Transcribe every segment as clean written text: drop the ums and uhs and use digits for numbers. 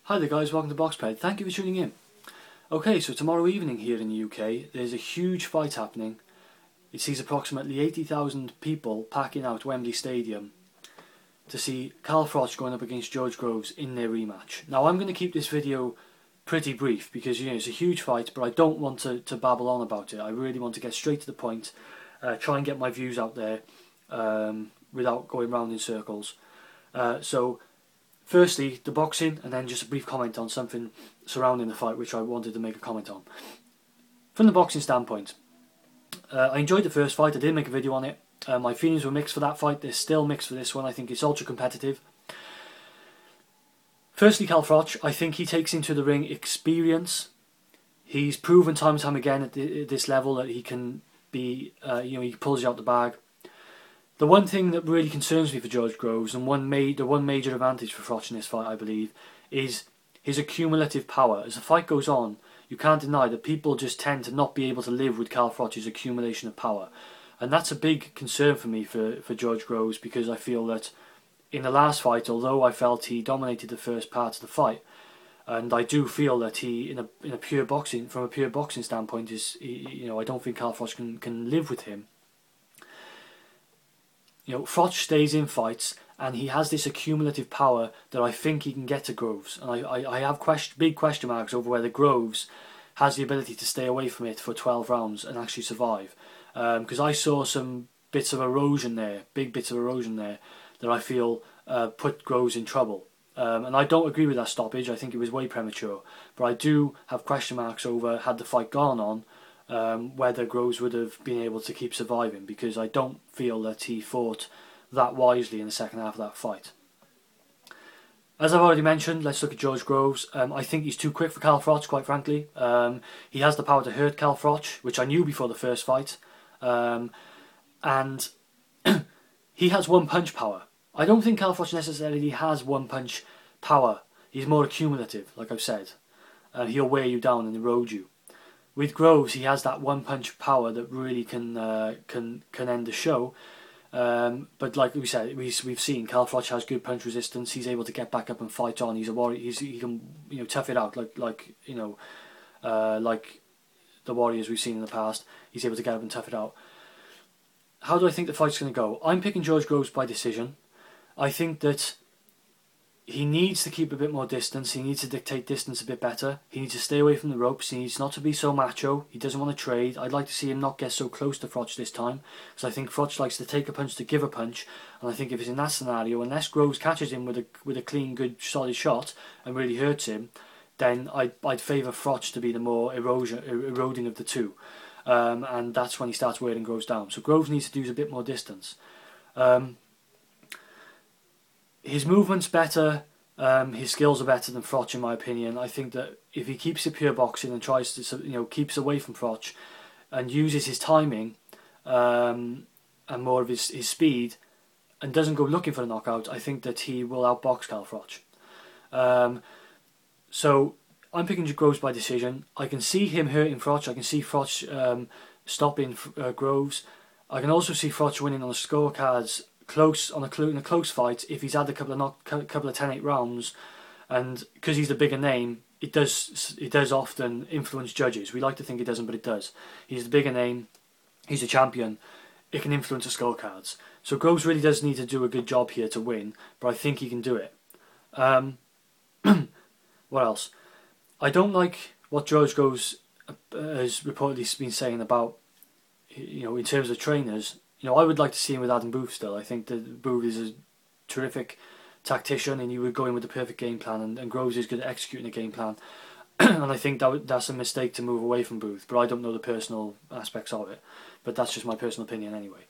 Hi there guys, welcome to Boxped. Thank you for tuning in. Okay, so tomorrow evening here in the UK, there's a huge fight happening. It sees approximately 80,000 people packing out Wembley Stadium to see Carl Froch going up against George Groves in their rematch. Now I'm going to keep this video pretty brief because it's a huge fight, but I don't want to babble on about it. I really want to get straight to the point, try and get my views out there without going round in circles. So firstly, the boxing, and then just a brief comment on something surrounding the fight which I wanted to make a comment on. From the boxing standpoint, I enjoyed the first fight. I did make a video on it. My feelings were mixed for that fight. They're still mixed for this one. I think it's ultra competitive. Firstly, Carl Froch, I think he takes into the ring experience. He's proven time and time again at this level that he can be, he pulls you out the bag. The one thing that really concerns me for George Groves, and the one major advantage for Froch in this fight, I believe, is his accumulative power. As the fight goes on, you can't deny that people just tend to not be able to live with Carl Froch's accumulation of power. And that's a big concern for me for George Groves, because I feel that in the last fight, although I felt he dominated the first part of the fight, and I do feel that he, from a pure boxing standpoint, I don't think Carl Froch can live with him. Froch stays in fights, and he has this accumulative power that I think he can get to Groves. And I have big question marks over whether Groves has the ability to stay away from it for 12 rounds and actually survive. Because I saw some bits of erosion there, big bits of erosion there, that I feel put Groves in trouble. And I don't agree with that stoppage. I think it was way premature. But I do have question marks over, had the fight gone on, whether Groves would have been able to keep surviving, because I don't feel that he fought that wisely in the second half of that fight. As I've already mentioned, let's look at George Groves. I think he's too quick for Carl Froch, quite frankly. He has the power to hurt Carl Froch, which I knew before the first fight. And he has one punch power. I don't think Carl Froch necessarily has one punch power. He's more accumulative, like I've said. He'll wear you down and erode you. With Groves, he has that one punch power that really can end the show. But like we said, we've seen Carl Froch has good punch resistance. He's able to get back up and fight on. He's a warrior. He can tough it out like the warriors we've seen in the past. He's able to get up and tough it out. How do I think the fight's going to go? I'm picking George Groves by decision. I think that he needs to keep a bit more distance. He needs to dictate distance a bit better. He needs to stay away from the ropes. He needs not to be so macho. He doesn't want to trade. I'd like to see him not get so close to Froch this time, because I think Froch likes to take a punch to give a punch. And I think if it's in that scenario, unless Groves catches him with a clean, good, solid shot and really hurts him, then I'd favour Froch to be the more eroding of the two. And that's when he starts wearing Groves down. So Groves needs to use a bit more distance. His movement's better, his skills are better than Froch in my opinion. I think that if he keeps it pure boxing and tries to, keeps away from Froch and uses his timing and more of his speed and doesn't go looking for a knockout, I think that he will outbox Carl Froch. So I'm picking Groves by decision. I can see him hurting Froch. I can see Froch stopping Groves. I can also see Froch winning on the scorecards in a close fight if he's had a couple of 10-8 rounds, and because he's the bigger name, it does often influence judges. We like to think it doesn't, but it does. He's the bigger name, he's a champion, it can influence the scorecards. So Groves really does need to do a good job here to win, but I think he can do it. What else? I don't like what George Groves has reportedly been saying about, in terms of trainers. I would like to see him with Adam Booth still. I think that Booth is a terrific tactician, and he would go in with the perfect game plan, and Groves is good at executing the game plan. And I think that's a mistake to move away from Booth, but I don't know the personal aspects of it. But that's just my personal opinion anyway.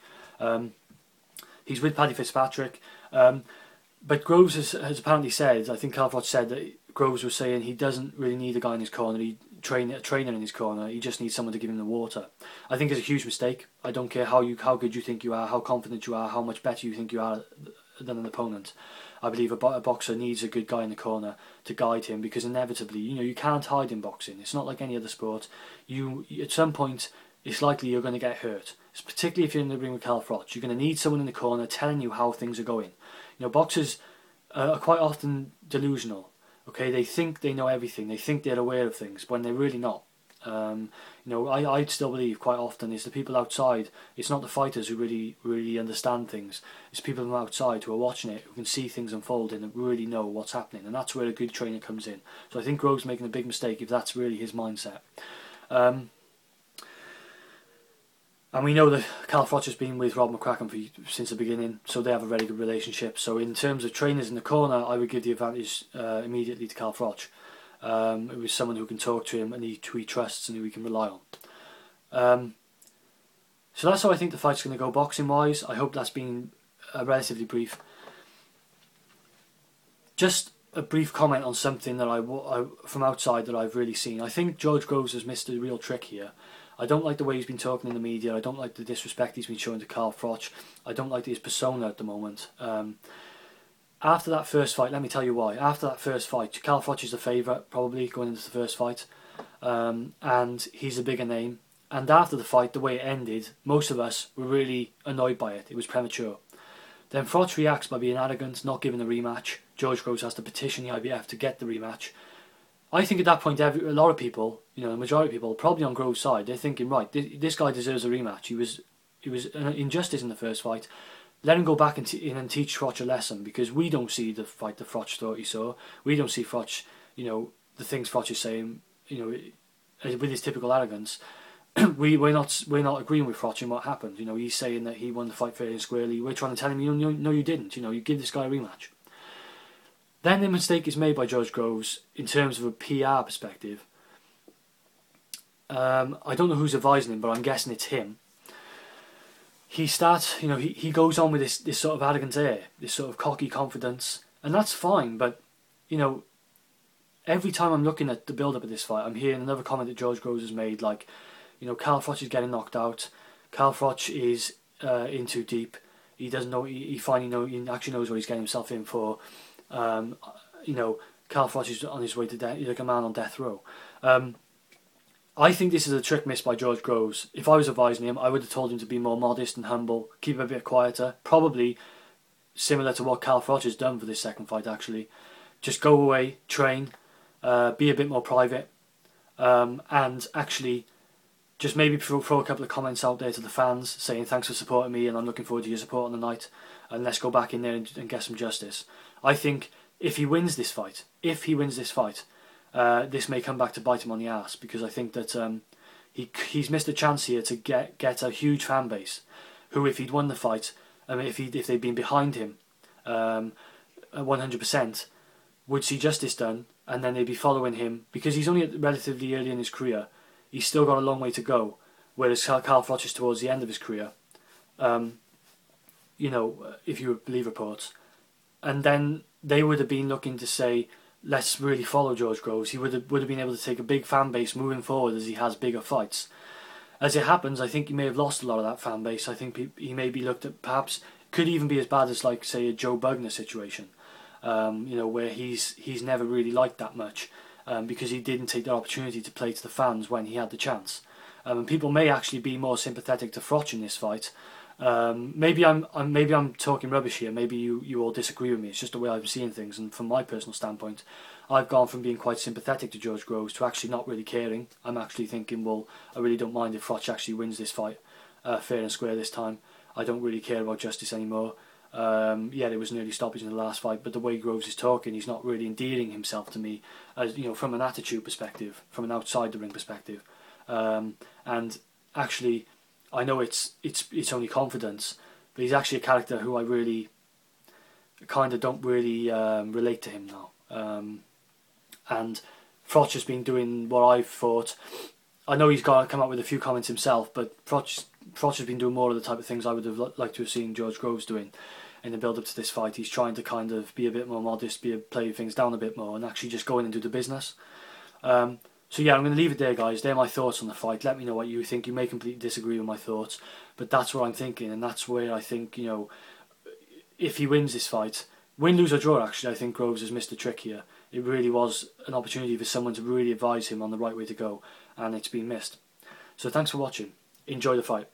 He's with Paddy Fitzpatrick, but Groves has apparently said, I think Carl Froch said that Groves was saying he doesn't really need a guy in his corner, a trainer in his corner, he just needs someone to give him the water. I think it's a huge mistake. I don't care how good you think you are, how confident you are, how much better you think you are than an opponent. I believe a boxer needs a good guy in the corner to guide him, because inevitably, you can't hide in boxing. It's not like any other sport. At some point, it's likely you're going to get hurt. Particularly if you're in the ring with Carl Froch, you're going to need someone in the corner telling you how things are going. Boxers are quite often delusional. Okay, they think they know everything. They think they're aware of things when they're really not. I'd still believe quite often is the people outside. It's not the fighters who really understand things. It's people from outside who are watching it, who can see things unfolding and really know what's happening. And that's where a good trainer comes in. So I think Groves making a big mistake if that's really his mindset. And we know that Cal Froch has been with Rob McCracken since the beginning, so they have a very good relationship. So in terms of trainers in the corner, I would give the advantage immediately to Cal Froch. It was someone who can talk to him and who he trusts and who he can rely on. So that's how I think the fight's going to go boxing wise. I hope that's been relatively brief. Just a brief comment on something that I from outside that I've really seen. I think George Groves has missed a real trick here. I don't like the way he's been talking in the media. I don't like the disrespect he's been showing to Cal Froch. I don't like his persona at the moment. After that first fight, let me tell you why. After that first fight, Cal Froch is the favourite, probably, going into the first fight. And he's a bigger name. And after the fight, the way it ended, most of us were really annoyed by it. It was premature. Then Froch reacts by being arrogant, not giving a rematch. George Groves has to petition the IBF to get the rematch. I think at that point, a lot of people, the majority of people, probably on Groves' side, they're thinking, right, this guy deserves a rematch. He was an injustice in the first fight. Let him go back and teach Froch a lesson, because we don't see the fight that Froch thought he saw. We don't see Froch, the things Froch is saying, with his typical arrogance. we're not agreeing with Froch in what happened. He's saying that he won the fight fairly and squarely. We're trying to tell him, no, you didn't. You give this guy a rematch. Then the mistake is made by George Groves in terms of a PR perspective. I don't know who's advising him, but I'm guessing it's him. He starts, he goes on with this sort of arrogant air, this sort of cocky confidence, and that's fine. But every time I'm looking at the build-up of this fight, I'm hearing another comment that George Groves has made, like, Cal Froch is getting knocked out. Cal Froch is in too deep. He doesn't know. He actually knows what he's getting himself in for. Cal Froch is on his way to death. He's like a man on death row. I think this is a trick missed by George Groves. If I was advising him, I would have told him to be more modest and humble, keep a bit quieter. Probably similar to what Cal Froch has done for this second fight, actually. Just go away, train, be a bit more private, and actually just maybe throw a couple of comments out there to the fans saying thanks for supporting me and I'm looking forward to your support on the night, and let's go back in there and get some justice. I think if he wins this fight, this may come back to bite him on the ass, because I think that he's missed a chance here to get a huge fan base who, if he'd won the fight, if they'd been behind him 100%, would see justice done, and then they'd be following him, because he's only relatively early in his career. He's still got a long way to go, whereas Cal Froch is towards the end of his career, if you believe reports. And then they would have been looking to say, let's really follow George Groves. He would have been able to take a big fan base moving forward as he has bigger fights. As it happens, I think he may have lost a lot of that fan base. I think he may be looked at, perhaps, could even be as bad as, like, say, a Joe Bugner situation, where he's never really liked that much, because he didn't take the opportunity to play to the fans when he had the chance. And people may actually be more sympathetic to Froch in this fight. Maybe I'm talking rubbish here. Maybe you all disagree with me. It's just the way I'm seeing things, and from my personal standpoint, I've gone from being quite sympathetic to George Groves to actually not really caring. I'm actually thinking, well, I really don't mind if Froch actually wins this fight fair and square this time. I don't really care about justice anymore. Yeah, there was an early stoppage in the last fight, but the way Groves is talking, he's not really endearing himself to me, as from an attitude perspective, from an outside the ring perspective, and actually, I know it's only confidence, but he's actually a character who I really kind of don't really relate to him now. And Froch has been doing what I thought. I know he's got to come up with a few comments himself, but Froch has been doing more of the type of things I would have liked to have seen George Groves doing in the build-up to this fight. He's trying to kind of be a bit more modest, play things down a bit more, and actually just go in and do the business. So yeah, I'm going to leave it there, guys. They're my thoughts on the fight. Let me know what you think. You may completely disagree with my thoughts, but that's what I'm thinking, and that's where I think, if he wins this fight, win, lose or draw, actually, I think Groves has missed a trick here. It really was an opportunity for someone to really advise him on the right way to go, and it's been missed. So thanks for watching. Enjoy the fight.